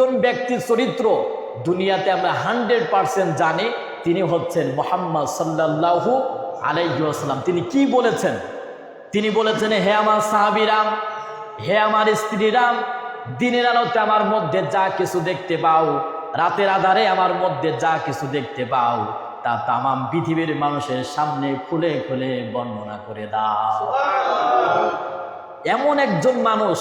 কোন ব্যক্তির চরিত্র দুনিয়াতে আমরা 100% জানি, তিনি হচ্ছেন মুহাম্মদ সাল্লাল্লাহু আলাইহি ওয়াসাল্লাম। তিনি কি বলেছেন? তিনি বলেছেন, হে আমার সাহাবীরা, হে আমার স্ত্রীরা, দিনের আলোতে আমার মধ্যে যা কিছু দেখতে পাও, রাতের আধারে আমার মধ্যে যা কিছু দেখতে পাও, তা তামাম পৃথিবীর মানুষের সামনে খুলে খুলে বর্ণনা করে দাও। এমন একজন মানুষ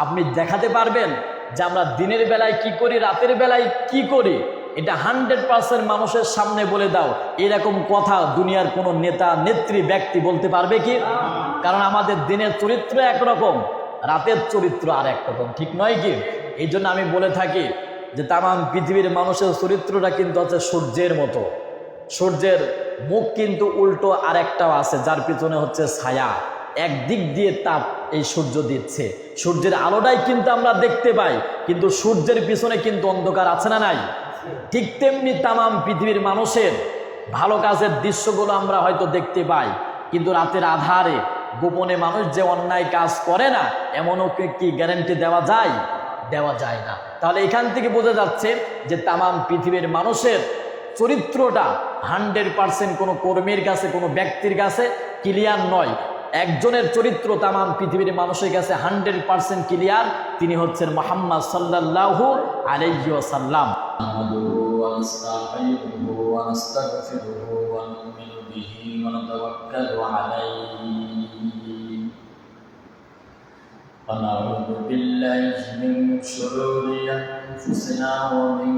আপনি দেখাতে পারবেন যে আমরা দিনের বেলায় কি করি, রাতের বেলায় কি করি, এটা 100% মানুষের সামনে বলে দাও, এরকম কথা দুনিয়ার কোনো নেতা নেত্রী ব্যক্তি বলতে পারবে কি? কারণ আমাদের দিনের চরিত্র একরকম, রাতের চরিত্র আর একরকম, ঠিক নয় কি? এই জন্য আমি বলে থাকি যে তামাম পৃথিবীর মানুষের চরিত্রটা কিন্তু হচ্ছে সূর্যের মতো। সূর্যের মুখ কিন্তু উল্টো আর একটাও আছে, যার পিছনে হচ্ছে ছায়া। একদিক দিয়ে তাপ এই সূর্য দিচ্ছে, সূর্যের আলোটাই কিন্তু আমরা দেখতে পাই, কিন্তু সূর্যের পিছনে কিন্তু অন্ধকার আছে না নাই? ঠিক তেমনি তামাম পৃথিবীর মানুষের ভালো কাজের দৃশ্যগুলো আমরা হয়তো দেখতে পাই, কিন্তু রাতের আধারে গোপনে মানুষ যে অন্যায় কাজ করে না, এমনও কি গ্যারান্টি দেওয়া যায়? দেওয়া যায় না। তাহলে এখান থেকে বোঝা যাচ্ছে যে তামাম পৃথিবীর মানুষের চরিত্রটা 100% কোনো কর্মীর কাছে, কোনো ব্যক্তির কাছে ক্লিয়ার নয়। একজনের চরিত্র তামাম পৃথিবীর মানুষের কাছে 100% ক্লিয়ার, তিনি হচ্ছেন মুহাম্মদ সাল্লাল্লাহু আলাইহি ওয়াসাল্লাম। ونعوذ بالله من شرور أنفسنا ومن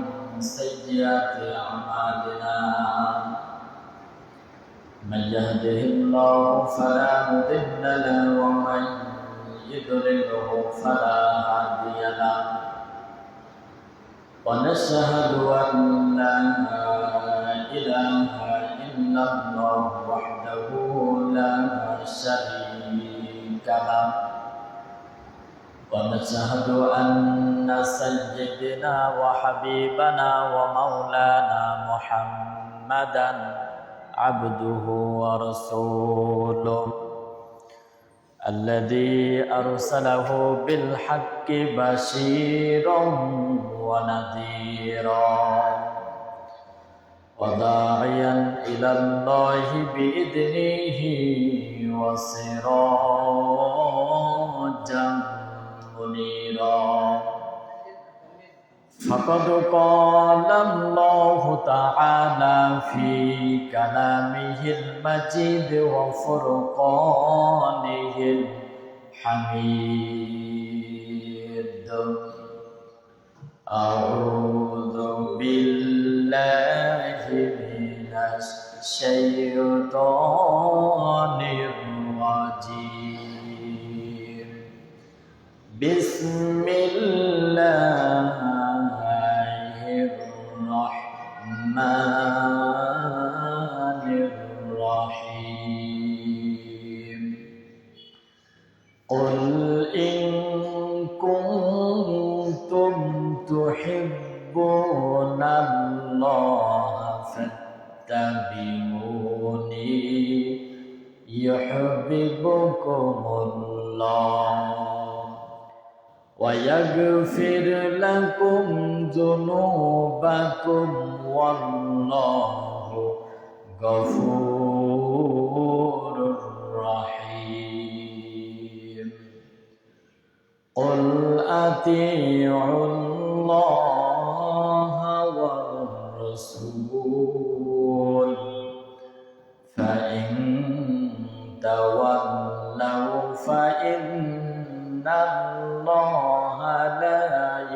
سيئات أعمالنا من يهده الله فلا مضل له ومن يضلله فلا هادي له ونشهد أن لا إله إلا الله وحده لا شريك له ونشهد أن سيدنا وحبيبنا ومولانا محمدا عبده ورسوله الذي أرسله بالحق بشيرا ونذيرا وداعيا إلى الله بإذنه وسراجا منيرا فقد قال الله تعالى في كلامه المجيد وفرقانه الحميد أعوذ بالله من الشيطان الرجيم بسم الله الرحمن الرحيم قل إن كنتم تحبون الله فاتبعوني يحببكم الله ويغفر لكم ذنوبكم والله غفور رحيم قل أطيعوا الله والرسول فإن تولوا فإن الله لا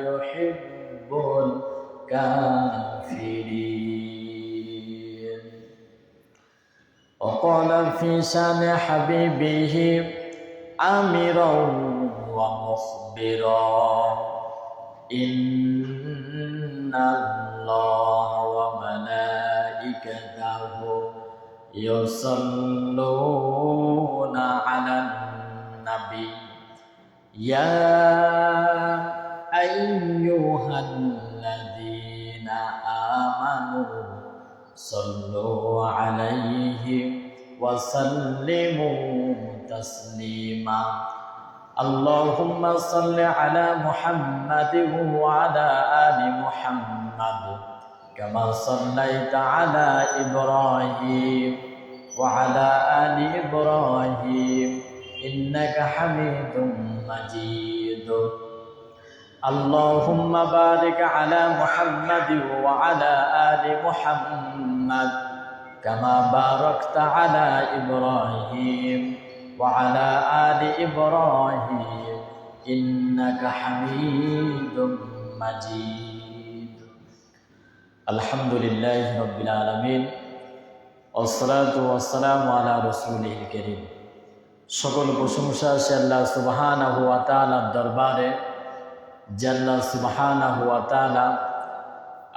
يحب الكافرين وقال في شان حبيبه آمرا ومخبرا إن الله وملائكته يصلون على النبي يا أيها الذين آمنوا صلوا عليه وسلموا تسليما اللهم صل على محمد وعلى آل محمد كما صليت على إبراهيم وعلى آل إبراهيم إنك حميد مجيد اللهم بارك على محمد وعلى آل محمد كما باركت على إبراهيم وعلى آل إبراهيم إنك حميد مجيد الحمد لله رب العالمين والصلاة والسلام على رسوله الكريم সকল প্রশংসা সে আল্লাহ সুবহানাহু ওয়া তাআলার দরবারে, যে আল্লাহ সুবহানাহু ওয়া তাআলা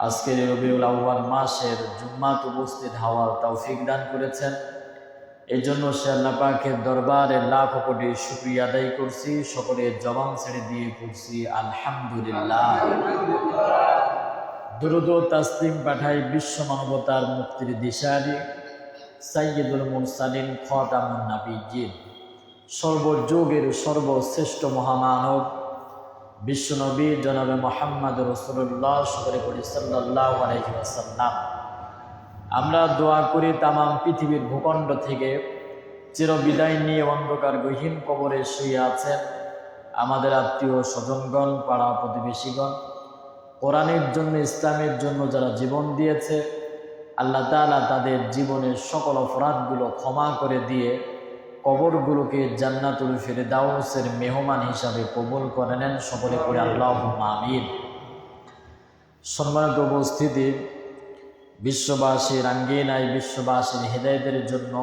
আজকের রবিউল আউয়াল মাসের জুম্মাত উপস্থিত হওয়ার তৌফিক দান করেছেন। এই জন্য সে আল্লাহ পাকের দরবারে লাখ কোটি শুকরিয়া আদায় করছি। সকলের জবান ছেড়ে দিয়ে করছি আলহামদুলিল্লাহ। দুরূদ ও তাসলিম পাঠাই বিশ্ব মানবতার মুক্তির দিশারি সাইয়্যিদুল মুরসালিন খাতামুন নবিয়্যিন, সর্বযুগের সর্বশ্রেষ্ঠ মহামানব বিশ্বনবী জনাবে মুহাম্মদ রাসূলুল্লাহ সাল্লাল্লাহু আলাইহি ওয়াসাল্লাম। আমরা দোয়া করি তামাম পৃথিবীর ভূখণ্ড থেকে চিরবিদায় নিয়ে অন্ধকার গহীন কবরে শুয়ে আছেন আমাদের আত্মীয় স্বজনগণ, পাড়া প্রতিবেশীগণ, কোরআনের জন্য ইসলামের জন্য যারা জীবন দিয়েছে, আল্লাহ তাআলা তাদের জীবনের সকল অপরাধগুলো ক্ষমা করে দিয়ে কবরগুলোকে জান্নাতুল ফিরদাউসের মেহমান হিসাবে কবুল করে নেন। সকলে করে আল্লাহুম্মা আমিন। সম্মানিত উপস্থিতি, বিশ্ববাসীর আঙ্গিনায় বিশ্ববাসীর হেদায়েতের জন্য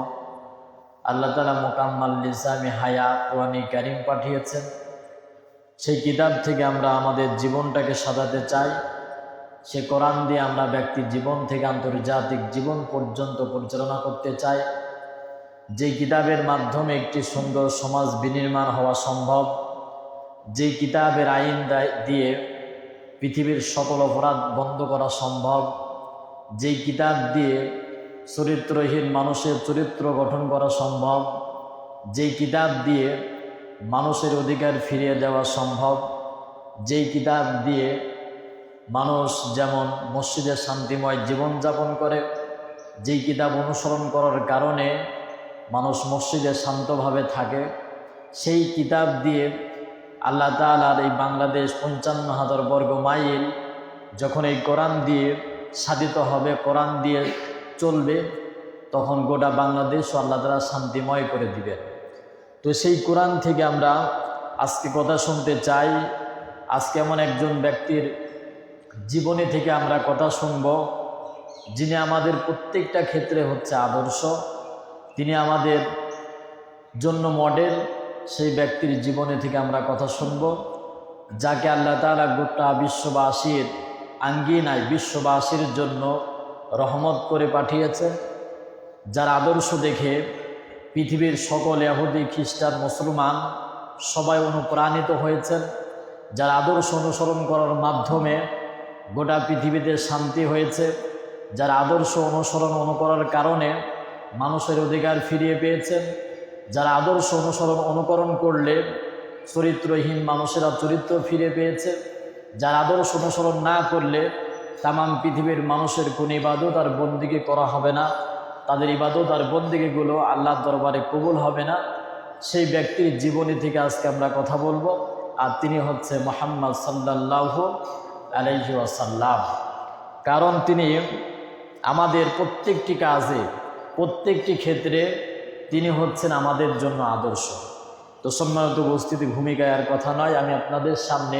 আল্লাহ তাআলা মুকাম্মাল লিসানে হায়াত কোরআনে কারীম পাঠিয়েছেন। সেই কিতাব থেকে আমরা আমাদের জীবনটাকে সাজাতে চাই। সে কোরআন দিয়ে আমরা ব্যক্তির জীবন থেকে আন্তর্জাতিক জীবন পর্যন্ত পরিচালনা করতে চাই। যে কিতাবের মাধ্যমে একটি সুন্দর সমাজ বিনির্মাণ হওয়া সম্ভব, যে কিতাবের আইন দিয়ে পৃথিবীর সকল অপরাধ বন্ধ করা সম্ভব, যেই কিতাব দিয়ে চরিত্রহীন মানুষের চরিত্র গঠন করা সম্ভব, যেই কিতাব দিয়ে মানুষের অধিকার ফিরিয়ে দেওয়া সম্ভব, যেই কিতাব দিয়ে মানুষ যেমন মসজিদে শান্তিময় জীবনযাপন করে, যেই কিতাব অনুসরণ করার কারণে মানুষ মসজিদে শান্তভাবে থাকে, সেই কিতাব দিয়ে আল্লাহ তাআলার এই বাংলাদেশ ৫৫,০০০ বর্গ মাইল যখন এই কোরআন দিয়ে সাধিত হবে, কোরআন দিয়ে চলবে, তখন গোটা বাংলাদেশও আল্লাহ তাআলা শান্তিময় করে দিবেন। তো সেই কোরআন থেকে আমরা আজকে কথা শুনতে চাই। আজকে এমন একজন ব্যক্তির জীবনী থেকে আমরা কথা শুনব, যিনি আমাদের প্রত্যেকটা ক্ষেত্রে হচ্ছে আদর্শ, তিনি আমাদের জন্য মডেল। সেই ব্যক্তির জীবনী থেকে আমরা কথা শুনব, যাকে আল্লাহ তাআলা গোটা বিশ্ববাসীর আঙ্গিনায় বিশ্ববাসীর জন্য রহমত করে পাঠিয়েছেন, যার আদর্শ দেখে পৃথিবীর সকল ইহুদি খ্রিস্টান মুসলমান সবাই অনুপ্রাণিত হয়েছেন, যার আদর্শ অনুসরণ করার মাধ্যমে গোটা পৃথিবীতে শান্তি হয়েছে, যার আদর্শ অনুকরার কারণে মানুষের অধিকার ফিরিয়ে পেয়েছেন, যার আদর্শ অনুকরণ করলে চরিত্রহীন মানুষেরা চরিত্র ফিরে পেয়েছে, যার আদর্শ অনুসরণ না করলে তামাম পৃথিবীর মানুষের কোনো ইবাদত আর বন্দিগি করা হবে না, তাদের ইবাদত আর বন্দিগিগুলো আল্লাহর দরবারে কবুল হবে না। সেই ব্যক্তির জীবনী থেকে আজকে আমরা কথা বলবো, আর তিনি হচ্ছে মুহাম্মদ সাল্লাল্লাহু আলাইহি ওয়াসাল্লাম। কারণ তিনি আমাদের প্রত্যেকটি কাজে প্রত্যেকটি ক্ষেত্রে তিনি হচ্ছেন আমাদের জন্য আদর্শ। তো সম্মানিত উপস্থিতি, ভূমিকায় আর কথা নয়, আমি আপনাদের সামনে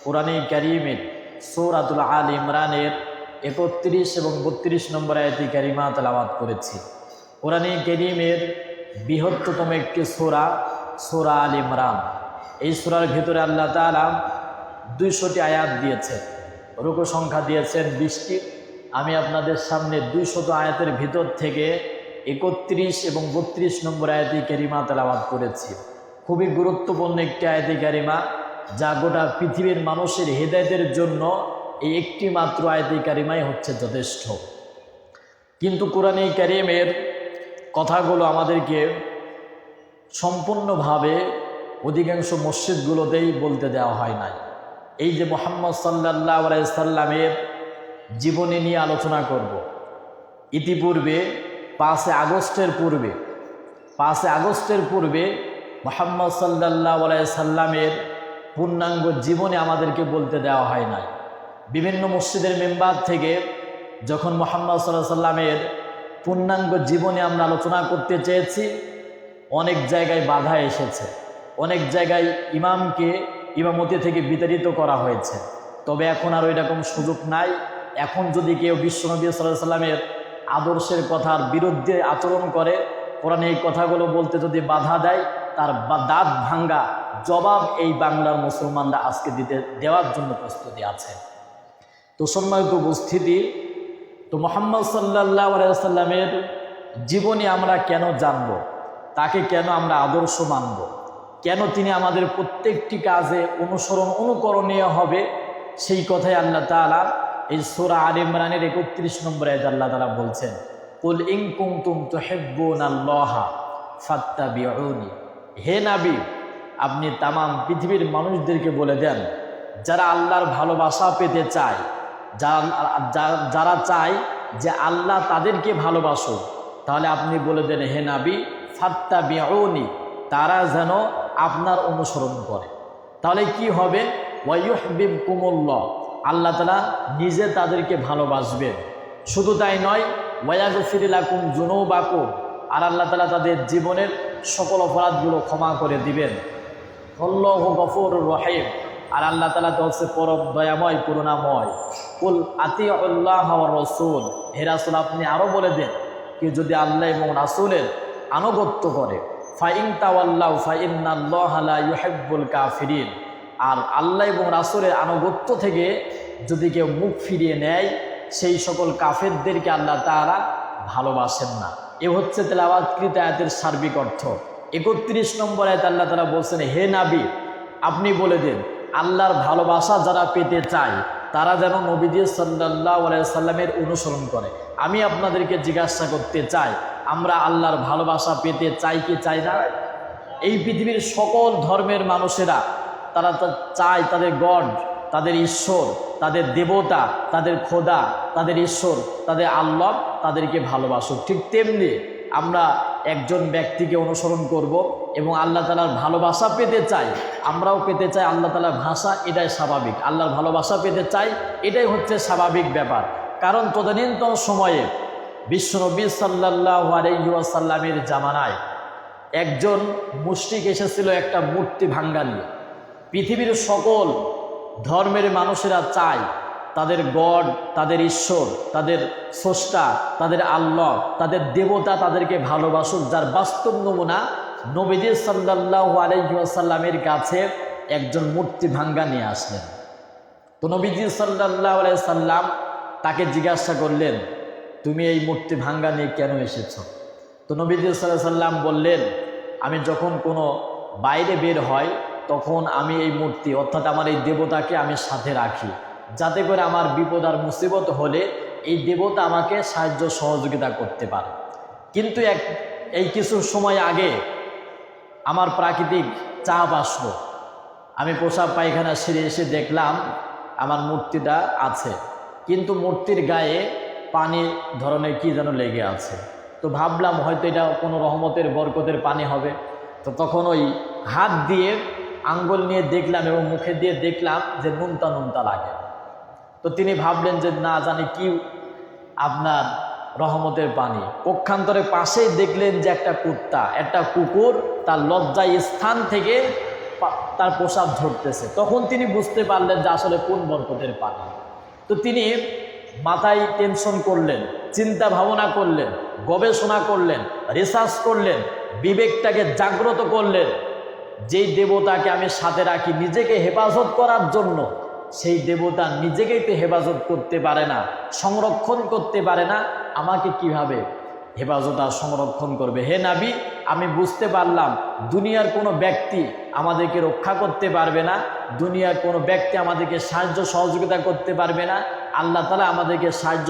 কোরআনে কারীমের সূরাতুল আল ইমরানের ৩১ এবং ৩২ নম্বর আয়াতে কারিমা তেলাওয়াত করেছি। কোরআনে কারীমের বৃহত্তম একটি সূরা আল ইমরান। এই সূরার ভিতরে আল্লাহ তাআলা ২০০টি আয়াত দিয়েছেন, রুকু সংখ্যা দিয়েছেন ২০টি। আমি আপনাদের সামনে ২০০ আয়াতের ভিতর থেকে ৩১ এবং ৩২ নম্বর আয়াতে কারিমা তেলাওয়াত করেছি। খুবই গুরুত্বপূর্ণ একটি আয়াতে কারিমা, যা গোটা পৃথিবীর মানুষের হেদায়েতের জন্য এই একটি মাত্র আয়াতে কারিমাই হচ্ছে যথেষ্ট। কিন্তু কোরআনে কারীমের কথাগুলো আমাদেরকে সম্পূর্ণভাবে অধিকাংশ মসজিদগুলোতেই বলতে দেওয়া হয় নাই। এই যে মুহাম্মদ সাল্লাল্লাহু আলাইহি সাল্লামের জীবনী নিয়ে আলোচনা করব। ইতিপূর্বে 5 আগস্টের পূর্বে মুহাম্মদ সাল্লাল্লাহু আলাইহি সাল্লামের পূর্ণাঙ্গ জীবনী আমাদেরকে বলতে দেওয়া হয় নাই। বিভিন্ন মসজিদের মেম্বার থেকে যখন মুহাম্মদ সাল্লাল্লাহু আলাইহি সাল্লামের পূর্ণাঙ্গ জীবনী আমরা আলোচনা করতে চেয়েছি, অনেক জায়গায় বাধা এসেছে, অনেক জায়গায় ইমামকে ইমামতি থেকে বিতাড়িত করা হয়েছে। তবে এখন আর ওই রকম সুযোগ নাই। এখন যদি কেউ বিশ্বনবী সাল্লাল্লাহু আলাইহি সাল্লামের আদর্শের কথার বিরুদ্ধে আচরণ করে, কোরআনে এই কথাগুলো বলতে যদি বাধা দেয়, তার দাঁত ভাঙ্গা জবাব এই বাংলার মুসলমানরা আজকে দেওয়ার জন্য প্রস্তুতি আছে। তো সম্মানিত উপস্থিতি, তো মুহাম্মদ সাল্লাল্লাহু আলাইহি সাল্লামের জীবনী আমরা কেন জানব, তাকে কেন আমরা আদর্শ মানব, কেন তিনি আমাদের প্রত্যেকটি কাজে অনুকরণীয় হবে, সেই কথাই আল্লাহ তাআলা এই সূরা আলে ইমরানের 31 নম্বর আয়াতে আল্লাহ তাআলা বলছেন, কুল ইন কুনতুম তুহিব্বুনাল্লাহা ফাত্তাবিউনি। হে নবী, আপনি তাম পৃথিবীর মানুষদেরকে বলে দেন, যারা আল্লাহর ভালোবাসা পেতে চায়, যারা চায় যে আল্লাহ তাদেরকে ভালোবাসুক, তাহলে আপনি বলে দেন, হে নবী ফাত্তাবিউনি, তারা যেন আপনার অনুসরণ করে। তাহলে কি হবে? ওয়ায়ুহবিবকুমুল্লাহ, আল্লাহ তাআলা নিজে তাদেরকে ভালোবাসবেন। শুধু তাই নয়, ওয়ায়াগফির লাকুম যুনুবাকুম, আর আল্লাহ তাআলা তাদের জীবনের সকল অপরাধগুলো ক্ষমা করে দিবেন। আল্লাহু গফুরুর রহিম, আর আল্লাহ তাআলা তো হচ্ছে পরম দয়াময়, করুণাময়। কুল আতিউল্লাহ ওয়া রাসূল, হে রাসূল আপনি আরও বলে দেন, কি যদি আল্লাহ এবং রাসূলের আনুগত্য করে, ফাইন তাওয়াল্লাউ ফাইন্নাল্লাহা লা ইউহিব্বুল কাফিরিন, আর আল্লাহ এবং রাসূলের আনুগত্য থেকে যদি কেউ মুখ ফিরিয়ে নেয়, সেই সকল কাফেরদেরকে আল্লাহ তাআলা ভালোবাসেন না। এ হচ্ছে তেলাওয়াতকৃত আয়াতের সার্বিক অর্থ। 31 নম্বর আয়াতে আল্লাহ তাআলা বলছেন, হে নবী আপনি বলে দেন, আল্লাহর ভালোবাসা যারা পেতে চায়, তারা যেন নবীজি সাল্লাল্লাহু আলাইহি সাল্লামের অনুসরণ করে। আমি আপনাদেরকে জিজ্ঞাসা করতে চাই, আমরা আল্লাহর ভালোবাসা পেতে চাই কি চাই না? এই পৃথিবীর সকল ধর্মের মানুষেরা তারা চায় তাদের গড, তাদের ঈশ্বর, তাদের দেবতা, তাদের খোদা, তাদের ঈশ্বর, তাদের আল্লাহ তাদেরকে ভালোবাসুক। ঠিক তেমনি আমরা একজন ব্যক্তিকে অনুসরণ করব এবং আল্লাহ তাআলার ভালোবাসা পেতে চাই, আমরাও পেতে চাই আল্লাহ তাআলার ভাষা, এটাই স্বাভাবিক। আল্লাহর ভালোবাসা পেতে চাই, এটাই হচ্ছে স্বাভাবিক ব্যাপার। কারণ তদানীন্তন সময়ে বিশ্বনবী সাল্লাল্লাহু আলাইহি ওয়াসাল্লামের জামানায় একজন মুশরিক এসেছিল একটা মূর্তি ভাঙ্গা নিয়ে। পৃথিবীর সকল ধর্মের মানুষেরা চায় তাদের গড, তাদের ঈশ্বর, তাদের স্রষ্টা, তাদের আল্লাহ, তাদের দেবতা তাদেরকে ভালোবাসুক। যার বাস্তব নমুনা নবীজি সাল্লাল্লাহু আলাইহি ওয়াসাল্লামের কাছে একজন মূর্তি ভাঙ্গা নিয়ে আসলেন। তো নবীজি সাল্লাল্লাহু আলাইহি সাল্লাম তাকে জিজ্ঞাসা করলেন, তুমি এই মূর্তি ভাঙ্গা নিয়ে কেন এসেছ? তো নবীজি সাল্লাল্লাহু আলাইহি সাল্লাম বললেন, আমি যখন কোনো বাইরে বের হয়, তখন আমি এই মূর্তি অর্থাৎ আমার এই দেবতাকে আমি সাথে রাখি, যাতে করে আমার বিপদ আর মুসিবত হলে এই দেবতা আমাকে সাহায্য সহযোগিতা করতে পারে। কিন্তু এই কিছু সময় আগে আমার প্রাকৃতিক চাপ আসলো, আমি প্রসাব পায়খানা সেরে এসে দেখলাম আমার মূর্তিটা আছে, কিন্তু মূর্তির গায়ে পানি ধরনের কি যেন লেগে আছে। তো ভাবলাম হয়তো এটা কোনো রহমতের বরকতের পানি হবে। তো তখন ওই হাত দিয়ে আঙ্গুল নিয়ে দেখলাম এবং মুখে দিয়ে দেখলাম যে নুনতা নুনতা লাগে। তো তিনি ভাবলেন যে না জানি কি আপনার রহমতের পানি। পক্ষান্তরে পাশেই দেখলেন যে একটা কুকুর তার লজ্জায় স্থান থেকে তার প্রসাব ঝরতেছে। তখন তিনি বুঝতে পারলেন যে আসলে কোন বরকতের পানি। তো তিনি মাথায় টেনশন করলেন, চিন্তা ভাবনা করলেন, গবেষণা করলেন, রিসার্চ করলেন, বিবেকটাকে জাগ্রত করলেন। যেই দেবতাকে আমি সাথে রাখি নিজেকে হেফাজত করার জন্য, সেই দেবতা নিজেকেই তো হেফাজত করতে পারে না, সংরক্ষণ করতে পারে না, আমাকে কিভাবে হেফাজত আর সংরক্ষণ করবে? হে নবী, আমি বুঝতে পারলাম দুনিয়ার কোনো ব্যক্তি আমাদেরকে রক্ষা করতে পারবে না, দুনিয়ার কোনো ব্যক্তি আমাদেরকে সাহায্য সহযোগিতা করতে পারবে না, আল্লাহ তাআলা আমাদেরকে সাহায্য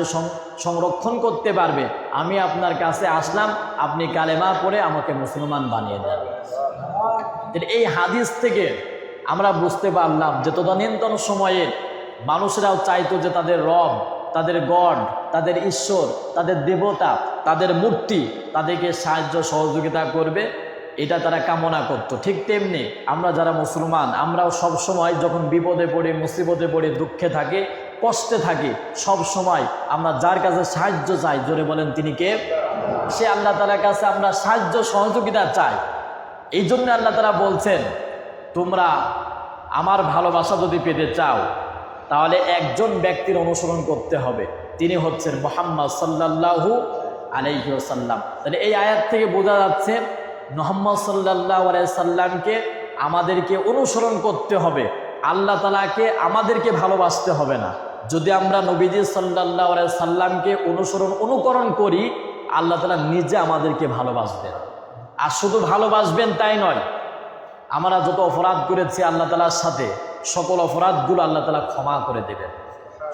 সংরক্ষণ করতে পারবে। আমি আপনার কাছে আসলাম, আপনি কালেমা পড়ে আমাকে মুসলমান বানিয়ে দেন। এই হাদিস থেকে আমরা বুঝতে পারলাম যে তদানীন্তন সময়ে মানুষেরাও চাইতো যে তাদের রব, তাদের গড, তাদের ঈশ্বর, তাদের দেবতা, তাদের মূর্তি তাদেরকে সাহায্য সহযোগিতা করবে, এটা তারা কামনা করত। ঠিক তেমনি আমরা যারা মুসলমান, আমরাও সব সময় যখন বিপদে পড়ে, মুসিবতে পড়ে, দুঃখে থাকি, কষ্টে থাকি, সব সময় আমরা যার কাছে সাহায্য চাই, জোরে বলেন তিনি কে? সে আল্লাহ তাআলার কাছে আমরা সাহায্য সহযোগিতা চাই। এই জন্য আল্লাহ তাআলা বলছেন, তোমরা আমার ভালোবাসা যদি পেতে চাও তাহলে একজন ব্যক্তির অনুসরণ করতে হবে, তিনি হচ্ছেন মুহাম্মদ সাল্লাল্লাহু আলাইহি ওয়াসাল্লাম। তাহলে এই আয়াত থেকে বোঝা যাচ্ছে মুহাম্মদ সাল্লাল্লাহু আলাইহি সাল্লামকে আমাদেরকে অনুসরণ করতে হবে, আল্লাহ তাআলাকে আমাদেরকে ভালোবাসতে হবে না। যদি আমরা নবীজি সাল্লাল্লাহু আলাইহি সাল্লামকে অনুকরণ করি, আল্লাহ তাআলা নিজে আমাদেরকে ভালোবাসবেন। আর শুধু ভালোবাসবেন তাই নয়, আমরা যত অপরাধ করেছি আল্লাহ তাআলার সাথে, সকল অপরাধগুলো আল্লাহ তাআলা ক্ষমা করে দেবেন।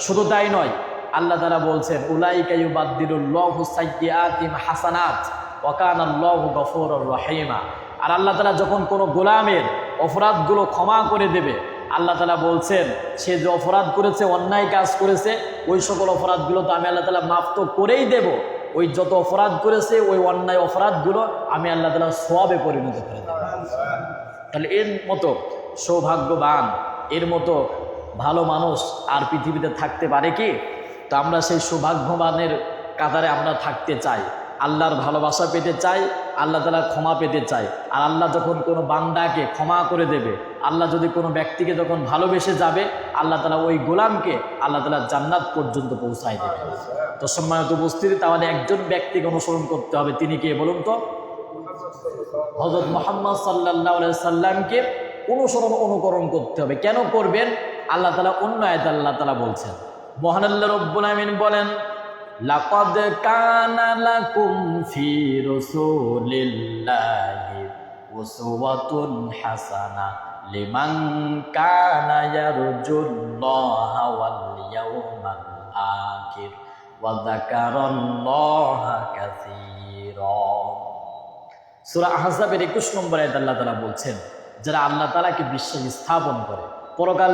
শুধু তাই নয়, আল্লাহ তাআলা বলছেন উলাইকা ইউবাদদিলুল্লাহু সাইয়্যাতিহিম হাসানাত ওয়া কানাল্লাহু গফুরুর রহিমা। আর আল্লাহ তাআলা যখন কোনো গোলামের অপরাধগুলো ক্ষমা করে দেবে, আল্লাহ তাআলা বলছেন সে যে অপরাধ করেছে, অন্যায় কাজ করেছে, ওই সকল অপরাধগুলো তো আমি আল্লাহ তাআলা মাফ তো করেই দেব। ওই যত অপরাধ করেছে ওই অন্যায় অপরাধগুলো আমি আল্লাহ তাআলা সওয়াবে পরিণত করে দেব। তাহলে এর মতো সৌভাগ্যবান, এর মতো ভালো মানুষ আর পৃথিবীতে থাকতে পারে কি? তো আমরা সেই সৌভাগ্যবানের কাতারে আমরা থাকতে চাই, আল্লাহর ভালোবাসা পেতে চাই, আল্লাহ তাআলার ক্ষমা পেতে চাই। আর আল্লাহ যখন কোনো বান্দাকে ক্ষমা করে দেবে, আল্লাহ যদি কোনো ব্যক্তিকে যখন ভালোবেসে যাবে, আল্লাহ তাআলা ওই গোলামকে আল্লাহ তাআলা জান্নাত পর্যন্ত পৌঁছায় দেবে। তো সম্মানিত উপস্থিতি, তাহলে একজন ব্যক্তিকে অনুসরণ করতে হবে, তিনি কে বলুন তো? হযরত মুহাম্মদ সাল্লাল্লাহু আলাইহি সাল্লামকে অনুকরণ করতে হবে। কেন করবেন? আল্লাহ তাআলা অন্য আয়াতে আল্লাহ তাআলা বলছেন, মহান আল্লাহ রাব্বুল আমিন বলেন, লাকাদ কানা লাকুম ফি রাসূলিল্লাহি উসওয়াতুন হাসানা লিমান কানা ইয়ারজুল্লাহা ওয়াল ইয়াওমাল আখির ওয়া যাকারাল্লাহা কাসীরা। সূরা আহজাবের 21 নম্বর আয়াতে আল্লাহ তাআলা বলছেন, যারা আল্লাহ তাআলাকে বিশ্বাস স্থাপন করে, পরকাল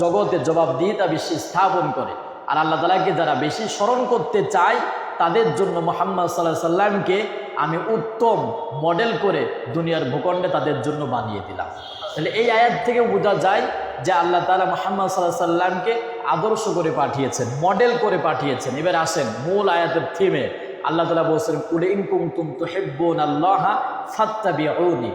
জগতে জবাবদিহিতা বিশ্বাস স্থাপন করে, আর আল্লাহ তাআলাকে যারা বেশি স্মরণ করতে চায়, তাদের জন্য মুহাম্মদ সাল্লাল্লাহু আলাইহি সাল্লামকে আমি উত্তম মডেল করে দুনিয়ার ভূখণ্ডে তাদের জন্য বানিয়ে দিলাম। তাহলে এই আয়াত থেকে বোঝা যায় যে আল্লাহ তাআলা মুহাম্মদ সাল্লাল্লাহু আলাইহি সাল্লামকে আদর্শ করে পাঠিয়েছেন, মডেল করে পাঠিয়েছেন। এবার আসেন মূল আয়াতের থিমে। আল্লাহ তাআলা বলছেন, কুল ইন কুনতুম তুহিব্বুনাল্লাহা ফাত্তাবিউনি।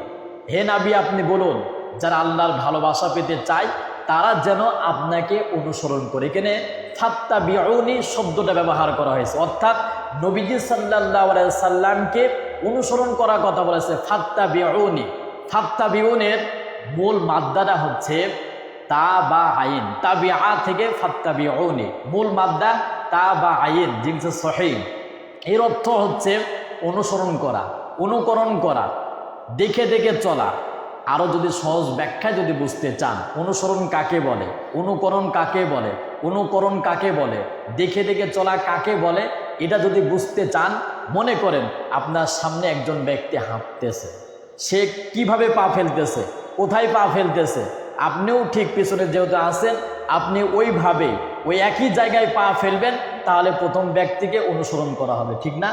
হে নবী, আপনি বলুন, যারা আল্লাহর ভালোবাসা পেতে চায় তারা যেন আপনাকে অনুসরণ করে। এখানে ফাত্তাবিউনি শব্দটা ব্যবহার করা হয়েছে, অর্থাৎ নবীজি সাল্লাল্লাহু আলাইহি সাল্লামকে অনুসরণ করার কথা বলেছে। ফাত্তাবিউনি, ফাত্তাবিউনের মূল মাদ্দাটা হচ্ছে তা বা আইন, তাবিআ থেকে ফাত্তাবিউনি, মূল মাদ্দা তা বা আইন, জিনসে সহিহ। এর অর্থ হচ্ছে অনুসরণ করা, অনুকরণ করা, দেখে দেখে চলা। আরও যদি সহজ ব্যাখ্যায় যদি বুঝতে চান, অনুসরণ কাকে বলে, অনুকরণ কাকে বলে, অনুকরণ কাকে বলে, দেখে দেখে চলা কাকে বলে, এটা যদি বুঝতে চান, মনে করেন আপনার সামনে একজন ব্যক্তি হাঁটতেছে, সে কিভাবে পা ফেলতেছে, কোথায় পা ফেলতেছে, আপনিও ঠিক পিছনে যেহেতু আছেন, আপনি ওইভাবে ওই একই জায়গায় পা ফেলবেন, তাহলে প্রথম ব্যক্তিকে অনুসরণ করা হবে, ঠিক না?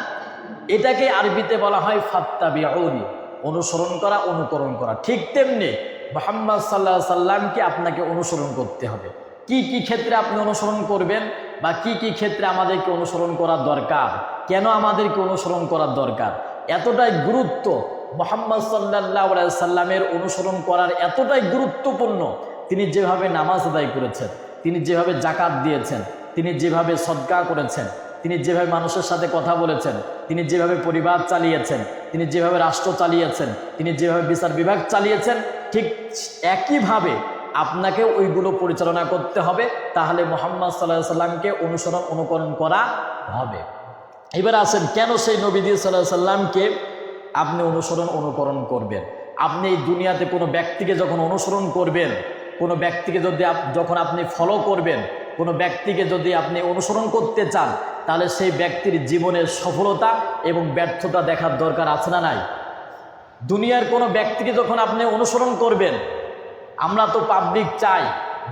এটাকে আরবিতে বলা হয় ফাত্তাবিউনি, অনুসরণ করা, অনুকরণ করা। ঠিক তেমনি মুহাম্মদ সাল্লাল্লাহু আলাইহি সাল্লামকে আপনাকে অনুসরণ করতে হবে। কি কি ক্ষেত্রে আপনি অনুসরণ করবেন বা কি কি ক্ষেত্রে আমাদেরকে অনুসরণ করার দরকার, কেন আমাদেরকে অনুসরণ করার দরকার, এতটাই গুরুত্ব মুহাম্মদ সাল্লাল্লাহু আলাইহি সাল্লামের অনুসরণ করার, এতটাই গুরুত্বপূর্ণ। তিনি যেভাবে নামাজ আদায় করেছেন, তিনি যেভাবে যাকাত দিয়েছেন, তিনি যেভাবে সদকা করেছেন, তিনি যেভাবে মানুষের সাথে কথা বলেছেন, তিনি যেভাবে পরিবার চালিয়েছেন, তিনি যেভাবে রাষ্ট্র চালিয়েছেন, তিনি যেভাবে বিচার বিভাগ চালিয়েছেন, ঠিক একইভাবে আপনাকে ওইগুলো পরিচালনা করতে হবে। তাহলে মুহাম্মদ সাল্লাল্লাহু আলাইহি সাল্লামকে অনুকরণ করা হবে। এবার আসেন, কেন সেই নবীজি সাল্লাল্লাহু আলাইহি সাল্লামকে আপনি অনুকরণ করবেন? আপনি এই দুনিয়াতে কোনো ব্যক্তিকে যখন অনুসরণ করবেন, কোনো ব্যক্তিকে যখন আপনি ফলো করবেন, কোনো ব্যক্তিকে যদি আপনি অনুসরণ করতে চান, তাহলে সেই ব্যক্তির জীবনের সফলতা এবং ব্যর্থতা দেখার দরকার আছে না নাই? দুনিয়ার কোনো ব্যক্তিকে যখন আপনি অনুসরণ করবেন, আমরা তো পাবলিক চাই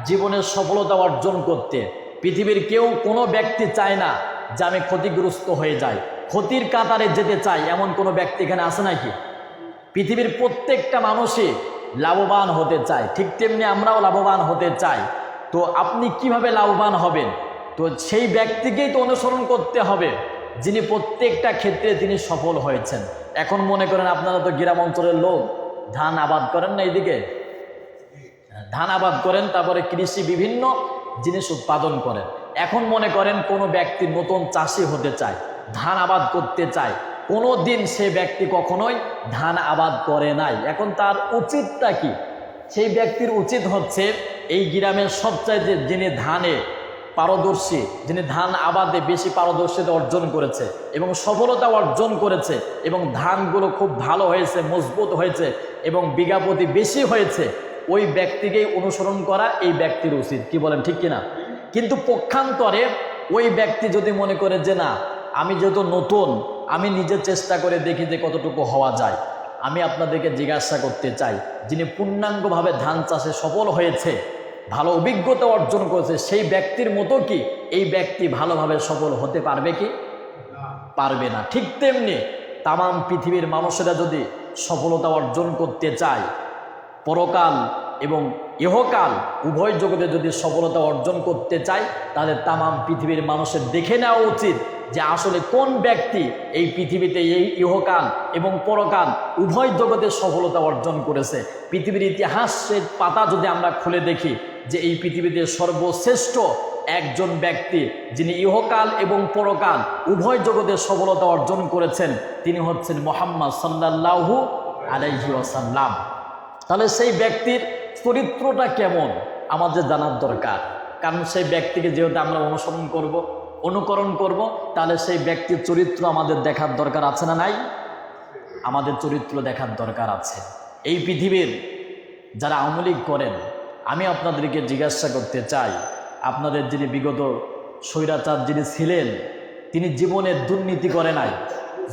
জীবনের সফলতা অর্জন করতে। পৃথিবীর কেউ কোনো ব্যক্তি চায় না যে আমি ক্ষতিগ্রস্ত হয়ে যাই, ক্ষতির কাতারে যেতে চাই, এমন কোনো ব্যক্তি এখানে আছে নাকি? পৃথিবীর প্রত্যেকটা মানুষই লাভবান হতে চায়, ঠিক তেমনি আমরাও লাভবান হতে চাই। তো আপনি কিভাবে লাভবান হবেন? তো সেই ব্যক্তিকেই তো অনুসরণ করতে হবে যিনি প্রত্যেকটা ক্ষেত্রে তিনি সফল হয়েছেন। এখন মনে করেন আপনারা তো গ্রাম অঞ্চলের লোক, ধান আবাদ করেন না, এইদিকে ধান আবাদ করেন, তারপরে কৃষি বিভিন্ন জিনিস উৎপাদন করেন। এখন মনে করেন কোনো ব্যক্তি নতুন চাষি হতে চায়, ধান আবাদ করতে চায়, কোনো দিন সে ব্যক্তি কখনোই ধান আবাদ করে নাই। এখন তার উচিতটা কি? সেই ব্যক্তির উচিত হচ্ছে এই গ্রামের সবচাইতে যিনি ধানে পারদর্শী, যিনি ধান আবাদে বেশি পারদর্শিতা অর্জন করেছে এবং সফলতা অর্জন করেছে এবং ধানগুলো খুব ভালো হয়েছে, মজবুত হয়েছে এবং বিঘা প্রতি বেশি হয়েছে, ওই ব্যক্তিকেই অনুসরণ করা এই ব্যক্তির উচিত। কি বলেন, ঠিক কিনা? কিন্তু পক্ষান্তরে ওই ব্যক্তি যদি মনে করে যে না, আমি যেহেতু নতুন, আমি নিজে চেষ্টা করে দেখি যে কতটুকু হওয়া যায়, আমি আপনাদেরকে জিজ্ঞাসা করতে চাই, যিনি পূর্ণাঙ্গভাবে ধান চাষে সফল হয়েছে, ভালো অভিজ্ঞতা অর্জন করেছে, সেই ব্যক্তির মতো কি এই ব্যক্তি ভালোভাবে সফল হতে পারবে কি? পারবে না। ঠিক তেমনি তামাম পৃথিবীর মানুষেরা যদি সফলতা অর্জন করতে চায়, পরকাল এবং ইহকাল উভয় জগতে যদি সফলতা অর্জন করতে চায়, তাহলে তামাম পৃথিবীর মানুষের দেখে নেওয়া উচিত যে আসলে কোন ব্যক্তি এই পৃথিবীতে এই ইহকাল এবং পরকাল উভয় জগতে সফলতা অর্জন করেছে। পৃথিবীর ইতিহাসের পাতা যদি আমরা খুলে দেখি যে এই পৃথিবীতে সর্বশ্রেষ্ঠ একজন ব্যক্তি যিনি ইহকাল এবং পরকাল উভয় জগতে সফলতা অর্জন করেছেন, তিনি হচ্ছেন মুহাম্মদ সাল্লাল্লাহু আলাইহি ওয়াসাল্লাম। তাহলে সেই ব্যক্তির চরিত্রটা কেমন আমাদের জানার দরকার, কারণ সেই ব্যক্তিকে যেহেতু আমরা অনুকরণ করব, তাহলে সেই ব্যক্তির চরিত্র আমাদের দেখার দরকার আছে না নাই? আমাদের চরিত্র দেখার দরকার আছে। এই পৃথিবীর যারা আওয়ামী লীগ করেন, আমি আপনাদেরকে জিজ্ঞাসা করতে চাই, আপনাদের যিনি বিগত স্বৈরাচার যিনি ছিলেন, তিনি জীবনে দুর্নীতি করে নাই,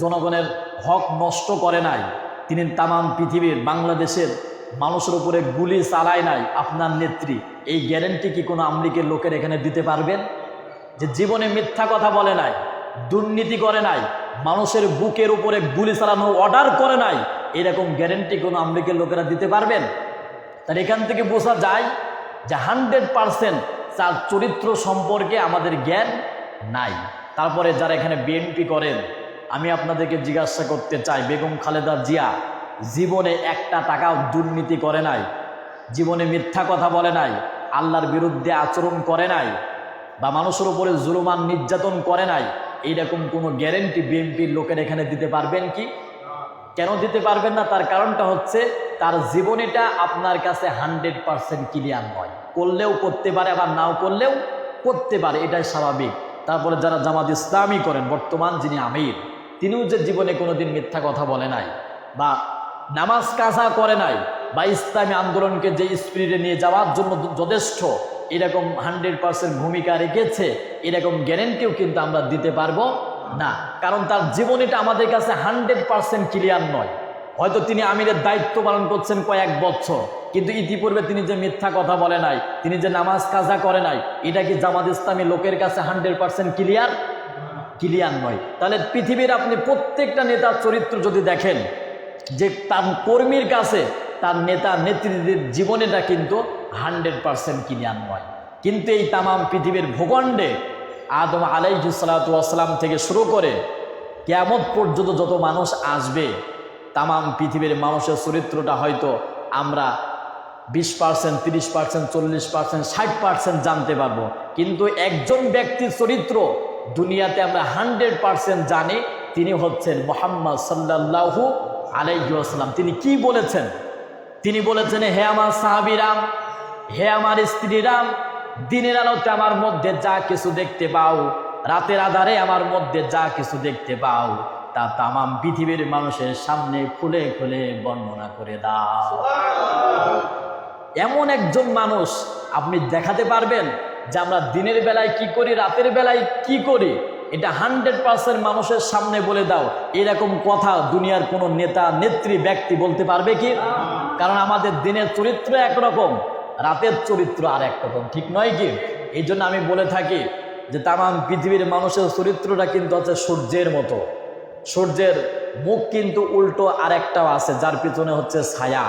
জনগণের হক নষ্ট করে নাই, তিনি তামাম পৃথিবীর বাংলাদেশের মানুষের উপরে গুলি চালায় নাই, আপনার নেত্রী, এই গ্যারেন্টি কি কোনো আওয়ামী লীগের লোকের এখানে দিতে পারবেন? যে জীবনে মিথ্যা কথা বলে নাই, দুর্নীতি করে নাই, মানুষের বুকের উপরে গুলি চালানোর অর্ডার করে নাই, এরকম গ্যারেন্টি কোনো আওয়ামী লীগের লোকেরা দিতে পারবেন? তার এখান থেকে বোঝা যায় যে 100% তার চরিত্র সম্পর্কে আমাদের জ্ঞান নাই। তারপরে যারা এখানে বিএনপি করেন, আমি আপনাদেরকে জিজ্ঞাসা করতে চাই, বেগম খালেদা জিয়া জীবনে একটা টাকাও দুর্নীতি করে নাই, জীবনে মিথ্যা কথা বলে নাই, আল্লাহর বিরুদ্ধে আচরণ করে নাই, বা মানুষের উপরে জুলুমান নির্যাতন করে নাই, এইরকম কোনো গ্যারেন্টি বিএনপির লোকের এখানে দিতে পারবেন কি? কেন দিতে পারবেন না? তার কারণটা হচ্ছে তার জীবনীটা আপনার কাছে 100% ক্লিয়ার নয়। করলেও করতে পারে, আবার নাও করলেও করতে পারে, এটাই স্বাভাবিক। তারপরে যারা জামাত ইসলামী করেন, বর্তমান যিনি আমির, তিনিও যে জীবনে কোনোদিন মিথ্যা কথা বলে নাই, বা নামাজ কাজা করে নাই, বা ইসলামী আন্দোলনকে যে স্পিরিটে নিয়ে যাওয়ার জন্য যথেষ্ট এরকম 100% ভূমিকা রেখেছে, এরকম গ্যারেন্টিও কিন্তু আমরা দিতে পারবো না, কারণ তার জীবনীটা আমাদের কাছে 100% ক্লিয়ার নয়। হয়তো তিনি আমিরের দায়িত্ব পালন করছেন কয়েক বছর, কিন্তু ইতিপূর্বে তিনি যে মিথ্যা কথা বলে নাই, তিনি যে নামাজ কাজা করে নাই, এটা কি জামাত ইসলামী লোকের কাছে 100% ক্লিয়ার নয়। তাহলে পৃথিবীর আপনি প্রত্যেকটা নেতার চরিত্র যদি দেখেন, যে তার কর্মীর কাছে তার নেতা নেত্রীদের জীবনেটা কিন্তু 100% ক্লিয়ার নয়। কিন্তু এই তামাম পৃথিবীর ভূখণ্ডে আদম আলাইহিস সালাতু ওয়াস সালাম থেকে শুরু করে কিয়ামত পর্যন্ত যত মানুষ আসবে, তামাম পৃথিবীর মানুষের চরিত্রটা হয়তো আমরা 20%, 30%, 40%, 60% জানতে পারবো, কিন্তু একজন ব্যক্তির চরিত্র দুনিয়াতে আমরা 100% জানি। তিনি হচ্ছেন মুহাম্মদ সাল্লাল্লাহু আলাইহি ওয়াসাল্লাম। তিনি কি বলেছেন? তিনি বলেছেন, হে আমার সাহাবীরাম, হে আমার স্ত্রীরাম, দিনের আলোতে আমার মধ্যে যা কিছু দেখতে পাও, রাতের আধারে আমার মধ্যে যা কিছু দেখতে পাও, তা তামাম পৃথিবীর মানুষের সামনে খুলে খুলে বর্ণনা করে দাও। এমন একজন মানুষ আপনি দেখাতে পারবেন যে আমরা দিনের বেলায় কি করি, রাতের বেলায় কি করি, এটা 100% মানুষের সামনে বলে দাও, এরকম কথা দুনিয়ার কোনো নেতা নেত্রী ব্যক্তি বলতে পারবে কি? কারণ আমাদের দিনের চরিত্র একরকম, রাতের চরিত্র আর একরকম, ঠিক নয় কি? এই জন্য আমি বলে থাকি যে তামাম পৃথিবীর মানুষের চরিত্রটা কিন্তু হচ্ছে সূর্যের মতো। সূর্যের মুখ কিন্তু উল্টো আর একটাও আছে, যার পিছনে হচ্ছে ছায়া।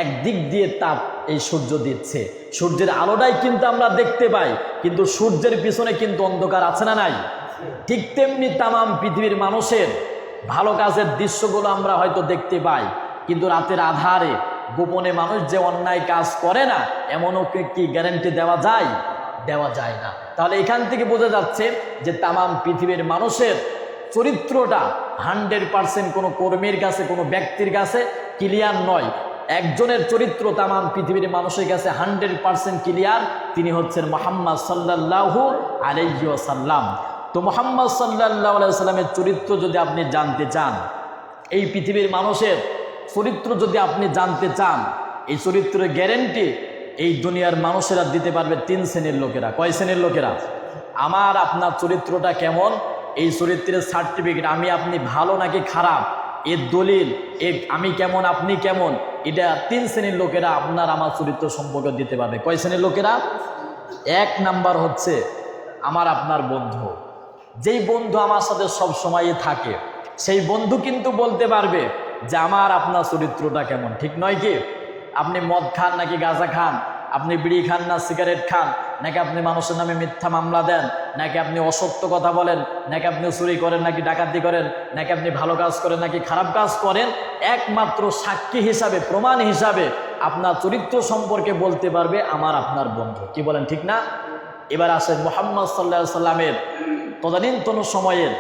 একদিক দিয়ে তাপ এই সূর্য দিচ্ছে, সূর্যের আলোটাই কিন্তু আমরা দেখতে পাই, কিন্তু সূর্যের পিছনে কিন্তু অন্ধকার আছে না নাই? ঠিক তেমনি তামাম পৃথিবীর মানুষের ভালো কাজের দৃশ্যগুলো আমরা হয়তো দেখতে পাই, কিন্তু রাতের আধারে গোপনে মানুষ যে অন্যায় কাজ করে না, এমনও কি গ্যারান্টি দেওয়া যায়? দেওয়া যায় না। তাহলে এখান থেকে বোঝা যাচ্ছে যে তামাম পৃথিবীর মানুষের চরিত্রটা 100% কোনো কর্মীর কাছে, কোনো ব্যক্তির কাছে ক্লিয়ার নয়। একজনের চরিত্র তামাম পৃথিবীর মানুষের কাছে 100% ক্লিয়ার, তিনি হচ্ছেন মুহাম্মদ সাল্লাল্লাহু আলাইহি ওয়াসাল্লাম। তো মুহাম্মদ সাল্লাল্লাহু আলাইহি ওয়াসাল্লামের চরিত্র যদি আপনি জানতে চান, এই পৃথিবীর মানুষের চরিত্র যদি আপনি জানতে চান, এই চরিত্রের গ্যারেন্টি এই দুনিয়ার মানুষেরা দিতে পারবে 3 শ্রেণীর লোকেরা। কয় শ্রেণীর লোকেরা? আমার আপনার চরিত্রটা কেমন, এই চরিত্রের সার্টিফিকেট, আমি আপনি ভালো নাকি খারাপ, এর দলিল, আমি কেমন আপনি কেমন, এটা 3 শ্রেণীর লোকেরা আপনার আমার চরিত্র সম্পর্কে দিতে পারবে। কয় শ্রেণীর লোকেরা? 1 নাম্বার হচ্ছে আমার আপনার বন্ধু। যেই বন্ধু আমার সাথে সব সময়ই থাকে, সেই বন্ধু কিন্তু বলতে পারবে যে আমার আপনার চরিত্রটা কেমন, ঠিক নয় কি? আপনি মদ খান নাকি গাঁজা খান, আপনি বিড়ি খান না সিগারেট খান, নাকি আপনি মানুষের নামে মিথ্যা মামলা দেন, নাকি আপনি অসত্য কথা বলেন, নাকি আপনি চুরি করেন নাকি ডাকাতি করেন, নাকি আপনি ভালো কাজ করেন নাকি খারাপ কাজ করেন, একমাত্র সাক্ষী হিসাবে, প্রমাণ হিসাবে আপনার চরিত্র সম্পর্কে বলতে পারবে আমার আপনার বন্ধু। কি বলেন, ঠিক না? এবার আসেন মুহাম্মদ সাল্লাল্লাহু আলাইহি সাল্লামের তদানীন্তন সময়ের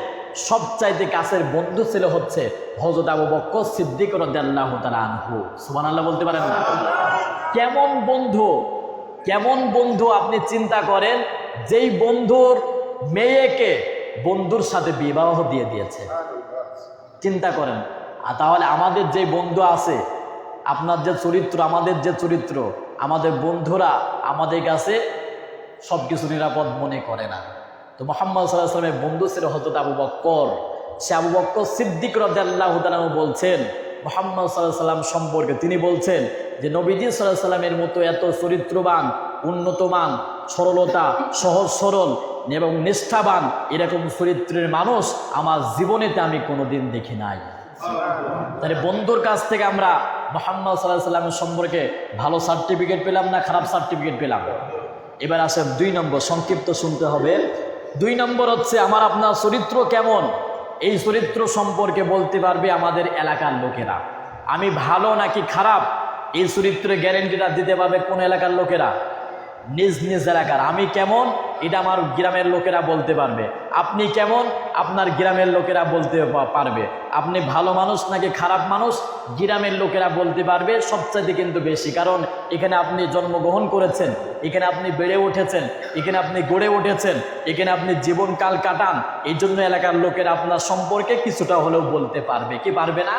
সবচাইতে কাছের বন্ধু ছিল হচ্ছে হযরত আবু বকর সিদ্দিক রাদিয়াল্লাহু তাআলা আনহু। সুবহানাল্লাহ বলতে পারেন না? কেমন বন্ধু, কেমন বন্ধু আপনি চিন্তা করেন, যেই বন্ধুর মেয়েকে বন্ধুর সাথে বিবাহ দিয়ে দিয়েছে। চিন্তা করেন। আর তাহলে আমাদের যে বন্ধু আছে, আপনার যে চরিত্র, আমাদের যে চরিত্র, আমাদের বন্ধুরা আমাদের কাছে সব কিছু নিরাপদ মনে করে না। তো মুহাম্মদ সাল্লাল্লাহু আলাইহি ওয়াসাল্লামের বন্ধু ছিল হযরত আবু বকর। সে আবু বকর সিদ্দিক রাদিয়াল্লাহু তাআলা বলছেন মুহাম্মদ সাল্লাল্লাহু আলাইহি ওয়াসাল্লাম সম্পর্কে, তিনি বলছেন যে নবীজি সাল্লাল্লাহু আলাইহি ওয়াসাল্লামের মতো এত চরিত্রবান, উন্নতমান, সরলতা, সহজ সরল এবং নিষ্ঠাবান এরকম চরিত্রের মানুষ আমার জীবনেতে আমি কোনোদিন দেখি নাই। তাহলে বন্ধুর কাছ থেকে আমরা মুহাম্মদ সাল্লাল্লাহু আলাইহি ওয়াসাল্লামের সম্পর্কে ভালো সার্টিফিকেট পেলাম না খারাপ সার্টিফিকেট পেলাম? এবার আসেন 2 নম্বর, সংক্ষিপ্ত শুনতে হবে। 2 নম্বর হচ্ছে আমার আপনার চরিত্র কেমন, এই চরিত্র সম্পর্কে বলতে পারবে আমাদের এলাকার লোকেরা। আমি ভালো নাকি খারাপ, এই চরিত্রের গ্যারেন্টিটা দিতে পারবে কোন এলাকার লোকেরা? নিজ নিজ এলাকার। আমি কেমন, এটা আমার গ্রামের লোকেরা বলতে পারবে। আপনি কেমন, আপনার গ্রামের লোকেরা বলতে পারবে। আপনি ভালো মানুষ নাকি খারাপ মানুষ, গ্রামের লোকেরা বলতে পারবে সবচাইতে কিন্তু বেশি। কারণ এখানে আপনি জন্মগ্রহণ করেছেন, এখানে আপনি বেড়ে উঠেছেন, এখানে আপনি গড়ে উঠেছেন, এখানে আপনি জীবনকাল কাটান, এই জন্য এলাকার লোকেরা আপনার সম্পর্কে কিছুটা হলেও বলতে পারবে। কি পারবে না?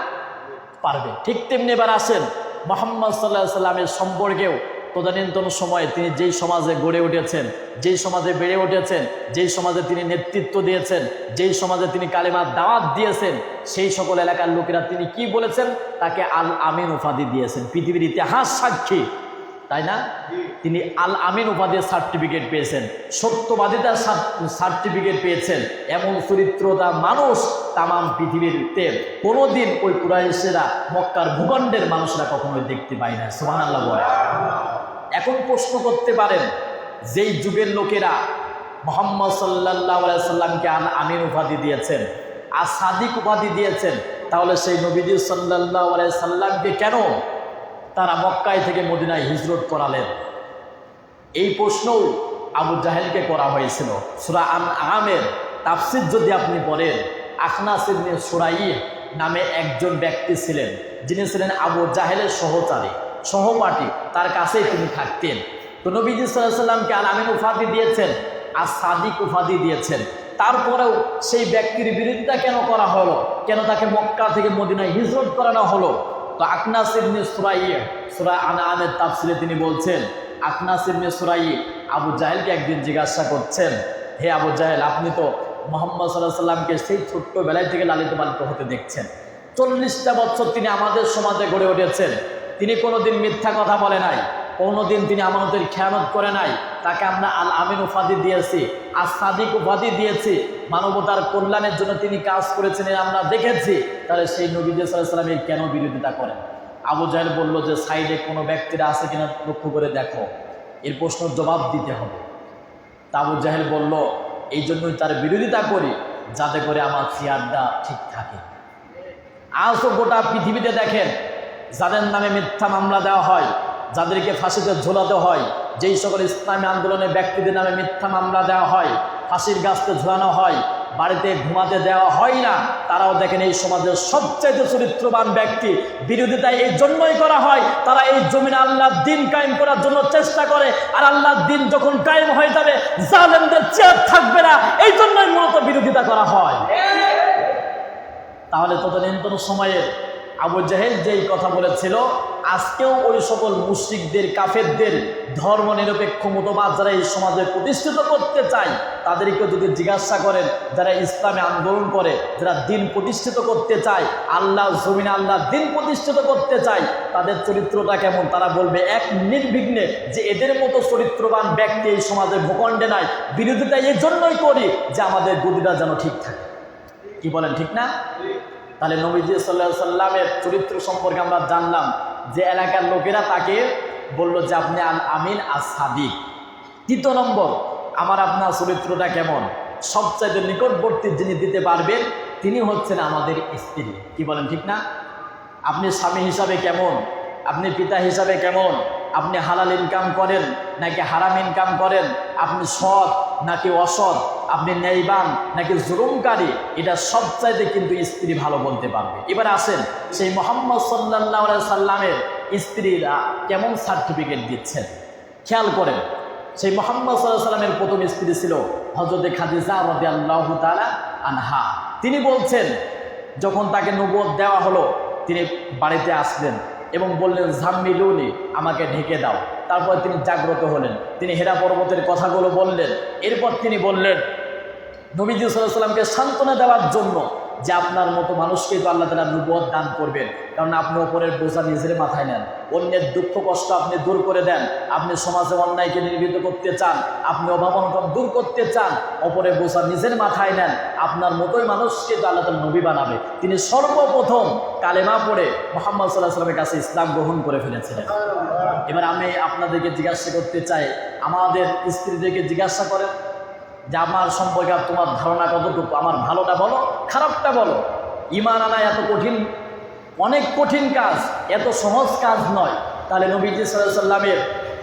পারবে। ঠিক তেমনি এবার আসেন মুহাম্মদ সাল্লাল্লাহু আলাইহি ওয়াসাল্লামের সম্পর্কেও তদানীন্তন সময়ে তিনি যেই সমাজে গড়ে উঠেছেন, যেই সমাজে বেড়ে উঠেছেন, যেই সমাজে তিনি নেতৃত্ব দিয়েছেন, যেই সমাজে তিনি কালেমার দাওয়াত দিয়েছেন, সেই সকল এলাকার লোকেরা তিনি কি বলেছেন? তাকে আল আমিন উপাধি দিয়েছেন। পৃথিবীর ইতিহাস সাক্ষী, তাই না? তিনি আল আমিন উপাধির সার্টিফিকেট পেয়েছেন, সত্যবাদিতার সার্টিফিকেট পেয়েছেন। এমন চরিত্রতা মানুষ তামাম পৃথিবীতে কোনোদিন ওই কুরাইশেরা, মক্কার ভূখণ্ডের মানুষরা কখনোই দেখতে পায় না। সুবহানাল্লাহ বলে। এখন প্রশ্ন করতে পারেন, যেই যুগের লোকেরা মুহাম্মদ সাল্লাল্লাহু আলাইহি সাল্লামকে আল আমিন উপাধি দিয়েছেন আর সাদিক উপাধি দিয়েছেন, তাহলে সেই নবীজি সাল্লাল্লাহু আলাইহি সাল্লামকে কেন তারা মক্কায় থেকে মদিনায় হিজরত করালেন? এই প্রশ্নও আবু জাহেলকে করা হয়েছিল। সূরা আনআমের তাফসীর যদি আপনি পড়েন, আখনাস ইবনে সুরাইহ নামে একজন ব্যক্তি ছিলেন, যিনি ছিলেন আবু জাহেলের সহপাঠী, তার কাছেই তিনি থাকতেন। তো নবীজি সাল্লাল্লাহু আলাইহি সাল্লামকে আল আমিন উপাধি দিয়েছেন আর সাদিক উপাধি দিয়েছেন, তারপরেও সেই ব্যক্তির বিরোধিতা কেন করা হলো? কেন তাকে মক্কা থেকে মদিনায় হিজরত করানো হলো? তো আখনাস ইবনে সুরাইহ সূরা আনআমের তাফসীরে তিনি বলছেন, আখনাস ইবনে সুরাইহ আবু জাহেলকে একদিন জিজ্ঞাসা করছেন, হে আবু জাহেল, আপনি তো মুহাম্মদ সাল্লাল্লাহু আলাইহি সাল্লামকে সেই ছোট্টবেলায় থেকে লালিত পালিত হতে দেখছেন। 40টা বছর তিনি আমাদের সমাজে গড়ে উঠেছেন। তিনি কোনোদিন মিথ্যা কথা বলে নাই, কোনোদিন তিনি আমানতের খেয়ানত করে নাই। তাকে আমরা আল আমিন উপাধি দিয়েছি, আর সাদিক উপাধি দিয়েছি। মানবতার কল্যাণের জন্য তিনি কাজ করেছেন আমরা দেখেছি। তাহলে সেই নবী সাল্লাল্লাহু আলাইহি সাল্লামের কেন বিরোধিতা করেন? আবু জাহেল বলল যে সাইডে কোনো ব্যক্তিরা আছে কিনা লক্ষ্য করে দেখো, এর প্রশ্নের জবাব দিতে হবে। তা আবু জাহেল বলল এই জন্যই তার বিরোধিতা করি, যাতে করে আমার চেয়ারটা ঠিক থাকে। আজও গোটা পৃথিবীতে দেখেন, যাদের নামে মিথ্যা মামলা দেওয়া হয়, যাদেরকে ফাঁসিতে ঝোলাতে হয়, যেই সকল ইসলামী আন্দোলনের ব্যক্তিদের নামে মিথ্যা মামলা দেওয়া হয়, ফাঁসির গাছতে ঝোলানো হয়, বাড়িতে ঘুমাতে দেওয়া হয় না, তারাও দেখেন এই সমাজের সবচাইতে চরিত্রবান ব্যক্তি। বিরোধিতা এই জন্যই করা হয়, তারা এই জমিনে আল্লাহর দিন কায়েম করার জন্য চেষ্টা করে। আর আল্লাহর দিন যখন কায়েম হয়ে যাবে, জালেমদের চেয়ার থাকবে না, এই জন্যই মূলত বিরোধিতা করা হয়। তাহলে তদানীন্তন সময়ে আবু জাহেল যেই কথা বলেছিল, আজকেও ওই সকল মুশরিকদের, কাফেরদের ধর্ম নিরপেক্ষ মতবাদ যারা এই সমাজে প্রতিষ্ঠিত করতে চায়, তাদেরকে যদি জিজ্ঞাসা করেন, যারা ইসলামে আন্দোলন করে, যারা দিন প্রতিষ্ঠিত করতে চায়, আল্লাহ জমিনে আল্লাহ দিন প্রতিষ্ঠিত করতে চায়, তাদের চরিত্রটা কেমন, তারা বলবে এক নির্বিঘ্নে যে এদের মতো চরিত্রবান ব্যক্তি এই সমাজে ভূখণ্ডে নাই। বিরোধিতা এই জন্যই করি যে আমাদের গদিটা যেন ঠিক থাকে। কি বলেন, ঠিক না? তাহলে নবীজি সাল্লাল্লাহু আলাইহি সাল্লামের চরিত্র সম্পর্কে আমরা জানলাম যে এলাকার লোকেরা তাকে বলল যে আপনি আল আমিন আর সাদিক। তৃতীয় নম্বর, আমার আপনার চরিত্রটা কেমন? সবচাইতে নিকটবর্তী যিনি দিতে পারবেন তিনি হচ্ছেন আমাদের স্ত্রী। কি বলেন, ঠিক না? আপনি স্বামী হিসাবে কেমন, আপনি পিতা হিসাবে কেমন, আপনি হালাল ইনকাম করেন নাকি হারাম ইনকাম করেন, আপনি সৎ নাকি অসৎ, আপনি ন্যায়বান নাকি জুলুমকারী, এটা সবচাইতে কিন্তু স্ত্রী ভালো বলতে পারবে। এবার আসেন সেই মুহাম্মদ সাল্লাল্লাহু আলাইহি সাল্লামের স্ত্রীরা কেমন সার্টিফিকেট দিচ্ছেন, খেয়াল করেন। সেই মুহাম্মদ সাল্লাল্লাহু আলাইহি সাল্লামের প্রথম স্ত্রী ছিল হযরত খাদিজা রাদিয়াল্লাহু তাআলা আনহা। তিনি বলছেন, যখন তাকে নবুয়ত দেওয়া হলো, তিনি বাড়িতে আসলেন এবং বললেন জাম্মিলুনি, আমাকে ঢেকে দাও। তারপর তিনি জাগ্রত হলেন, তিনি হেরা পর্বতের কথাগুলো বললেন। এরপর তিনি বললেন নবীজি সাল্লাল্লাহু আলাইহি সাল্লামকে সান্ত্বনা দেওয়ার জন্য যে আপনার মতো মানুষকেই তো আল্লাহ তাআলা নবুয়ত দান করবেন, কারণ আপনি ওপরের বোঝা নিজের মাথায় নেন, অন্যের দুঃখ কষ্ট আপনি দূর করে দেন, আপনি সমাজে অন্যায়কে নির্বীত করতে চান, আপনি অভাব অনটন দূর করতে চান, ওপরের বোঝা নিজের মাথায় নেন, আপনার মতোই মানুষকে তো আল্লাহ তাআলা নবী বানাবে। তিনি সর্বপ্রথম কালেমা পড়ে মুহাম্মদ সাল্লাল্লাহু আলাইহি সাল্লামের কাছে ইসলাম গ্রহণ করে ফেলেছিলেন। এবার আমি আপনাদেরকে জিজ্ঞাসা করতে চাই, আমাদের স্ত্রীদেরকে জিজ্ঞাসা করেন যে আমার সম্পর্কে তোমার ধারণা কতটুকু, আমার ভালোটা বলো, খারাপটা বলো। ঈমান আনা এত কঠিন, অনেক কঠিন কাজ, এত সহজ কাজ নয়। তাহলে নবীজি সাল্লাল্লাহু আলাইহি সাল্লামের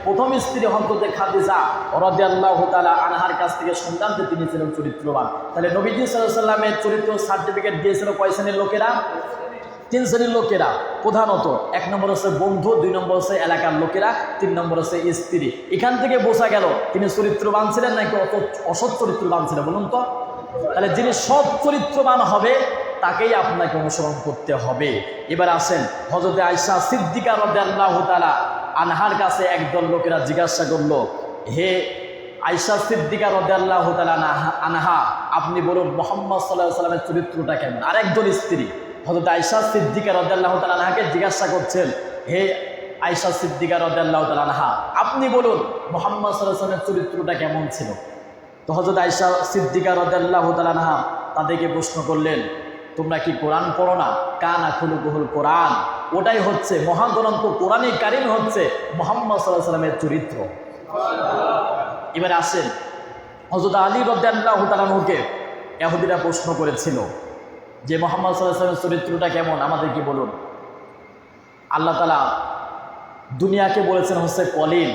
প্রথম স্ত্রী হযরত খাদিজা রাদিয়াল্লাহু তাআলা আনহার কাছ থেকে শুনলাম যে তিনি ছিলেন চরিত্রবান। তাহলে নবীজি সাল্লাল্লাহু আলাইহি সাল্লামের চরিত্র সার্টিফিকেট দিয়েছিল কয় শ্রেণীর লোকেরা? 3 শ্রেণীর লোকেরা। প্রধানত 1 নম্বর হচ্ছে বন্ধু, 2 নম্বর হচ্ছে এলাকার লোকেরা, 3 নম্বর হচ্ছে স্ত্রী। এখান থেকে বোঝা গেল তিনি চরিত্রবান ছিলেন নাকি অসৎ চরিত্রবান ছিলেন, বলুন তো? তাহলে যিনি সৎ চরিত্রবান হবে তাকেই আপনাকে অনুসরণ করতে হবে। এবার আসেন হযরত আয়েশা সিদ্দিকা রাদিয়াল্লাহু তাআলা আনহার কাছে একদল লোকেরা জিজ্ঞাসা করলো, হে আয়েশা সিদ্দিকা রাদিয়াল্লাহু তাআলা আনহা, আপনি বলুন মুহাম্মদ সাল্লাল্লাহু আলাইহি সাল্লামের চরিত্রটা কেমন? আরেকজন স্ত্রী হযরত আয়েশা সিদ্দিকা রাদিয়াল্লাহু তাআলা আনহাকে জিজ্ঞাসা করছেন, হে আয়েশা সিদ্দিকা রাদিয়াল্লাহু তাআলা আনহা, আপনি বলুন মুহাম্মদ সাল্লাল্লাহু আলাইহি সাল্লামের চরিত্রটা কেমন ছিল? তো হযরত আয়েশা সিদ্দিকা রাদিয়াল্লাহু তাআলা আনহা তাদেরকে প্রশ্ন করলেন, তোমরা কি কোরআন পড়ো না? কানা খুলুকুহুল কোরআন, ওটাই হচ্ছে মহাগ্রন্থ কোরআনে কারীম হচ্ছে মুহাম্মদ সাল্লাল্লাহু আলাইহি সাল্লামের চরিত্র। এবার আসেন হযরত আলী রাদিয়াল্লাহু তাআলা আনহুকে ইহুদিরা প্রশ্ন করেছিল যে মুহাম্মদ সাল্লাল্লাহু আলাইহি সাল্লামের চরিত্রটা কেমন, আমাদেরকে বলুন। আল্লাহ তাআলা দুনিয়াকে বলেছেন হচ্ছে কলিল।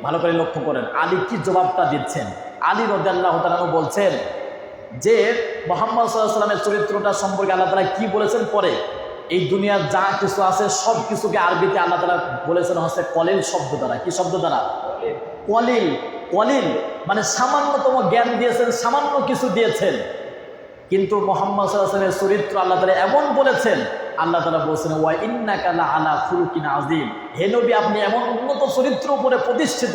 ভালো করে লক্ষ্য করেন আলী কি জবাবটা দিচ্ছেন। আলী রাদিয়াল্লাহু তাআলা আনহু বলছেন যে মুহাম্মদ সাল্লাল্লাহু আলাইহি সাল্লামের চরিত্রটা সম্পর্কে আল্লাহ তাআলা কি বলেছেন পরে, এই দুনিয়ার যা কিছু আছে সব কিছুকে আরবিতে আল্লাহ তাআলা বলেছেন হচ্ছে কলিল শব্দ দ্বারা। কি শব্দ দ্বারা? কলিল। কলিল মানে সামান্যতম জ্ঞান দিয়েছেন, সামান্য কিছু দিয়েছেন। কিন্তু মুহাম্মদ সাল্লাল্লাহু আলাইহি ওয়াসাল্লামের চরিত্র আল্লাহ তাআলা এমন বলেছেন, আল্লাহ তাআলা বলেছেন ওয়া ইন্নাকা লাআলা খুলুকিন আযীম, হে নবী আপনি এমন উন্নত চরিত্র উপরে প্রতিষ্ঠিত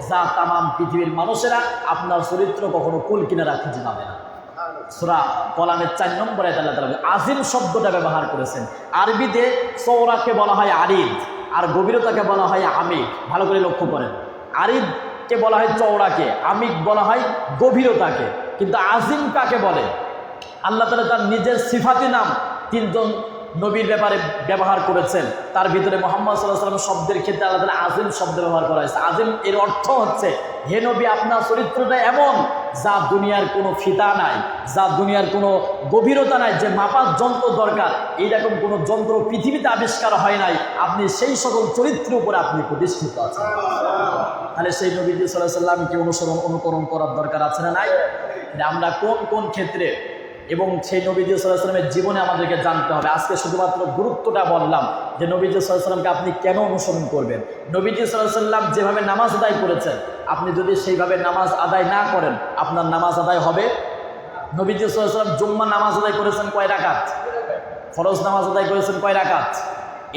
যা তামাম পৃথিবীর মানুষেরা আপনার চরিত্র কখনো কুল কিনারা খুঁজে পাবে না। সূরা কলামের 4 নম্বর আয়াতে আল্লাহ তাআলা আজিম শব্দটা ব্যবহার করেছেন। আরবিতে চওড়াকে বলা হয় আরিদ, আর গভীরতাকে বলা হয় আমিক। ভালো করে লক্ষ্য করেন, আরিদকে বলা হয় চওড়াকে, আমিক বলা হয় গভীরতাকে। কিন্তু আজিম কাকে বলে? আল্লাহ তাআলা তার নিজের সিফাতি নাম 3 জন নবীর ব্যাপারে ব্যবহার করেছেন। তার ভিতরে মুহাম্মদ সাল্লাল্লাহু আলাইহি ওয়াসাল্লাম শব্দের ক্ষেত্রে আল্লাহ তাআলা আজিম শব্দ ব্যবহার করা হয়েছে। আজিম এর অর্থ হচ্ছে, হে নবী, আপনার চরিত্রটা এমন যা দুনিয়ার কোনো ফিতা নাই, যা দুনিয়ার কোনো গভীরতা নাই, যে মাপার যন্ত্র দরকার এইরকম কোনো যন্ত্র পৃথিবীতে আবিষ্কার হয় নাই। আপনি সেই সকল চরিত্রের উপরে আপনি প্রতিষ্ঠিত আছেন। তাহলে সেই নবীজি সাল্লাল্লাহু আলাইহি ওয়াসাল্লামকে অনুকরণ করার দরকার আছে না নাই? আমরা কোন কোন ক্ষেত্রে এবং সেই নবীজি সাল্লাল্লাহু আলাইহি ওয়াসাল্লামের জীবনে আমাদেরকে জানতে হবে। আজকে শুধুমাত্র গুরুত্বটা বললাম যে নবীজি সাল্লাল্লাহু আলাইহি ওয়াসাল্লামকে আপনি কেন অনুসরণ করবেন। নবীজি সাল্লাল্লাহু আলাইহি ওয়াসাল্লাম যেভাবে নামাজ আদায় করেছেন, আপনি যদি সেইভাবে নামাজ আদায় না করেন, আপনার নামাজ আদায় হবে। নবীজি সাল্লাল্লাহু আলাইহি ওয়াসাল্লাম জুম্মা নামাজ আদায় করেছেন কয় রাকাত? ফরজ নামাজ আদায় করেছেন কয় রাকাত?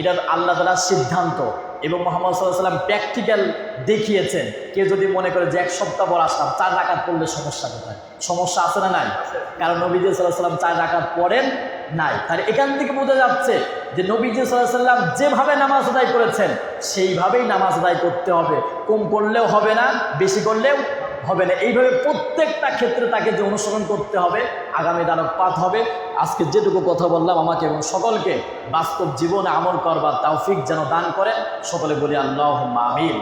এটা আল্লাহ তাআলার সিদ্ধান্ত এবং মুহাম্মদ সাল্লাল্লাহু আলাইহি ওয়াসাল্লাম প্র্যাকটিক্যাল দেখিয়েছেন। কেউ যদি মনে করে যে 1 সপ্তাহ পর আসলাম 4 রাকাত পড়লে সমস্যা কোথায়? সমস্যা আছে না নাই? কারণ নবীজি সাল্লাল্লাহু আলাইহি ওয়াসাল্লাম 4 রাকাত পড়েন নাই। তাহলে এখান থেকে বোঝা যাচ্ছে যে নবীজি সাল্লাল্লাহু আলাইহি ওয়াসাল্লাম যেভাবে নামাজ আদায় করেছেন সেইভাবেই নামাজ আদায় করতে হবে। কম করলেও হবে না, বেশি করলেও হবে না। এইভাবে প্রত্যেকটা ক্ষেত্রে তাকে যে অনুসরণ করতে হবে, আগামী আলোকপাত হবে। আজকে যেটুকু কথা বললাম আমাকে এবং সকলকে বাস্তব জীবনে আমল করবার তৌফিক যেন দান করেন। সকলে বলি আল্লাহুম্মা আমিন।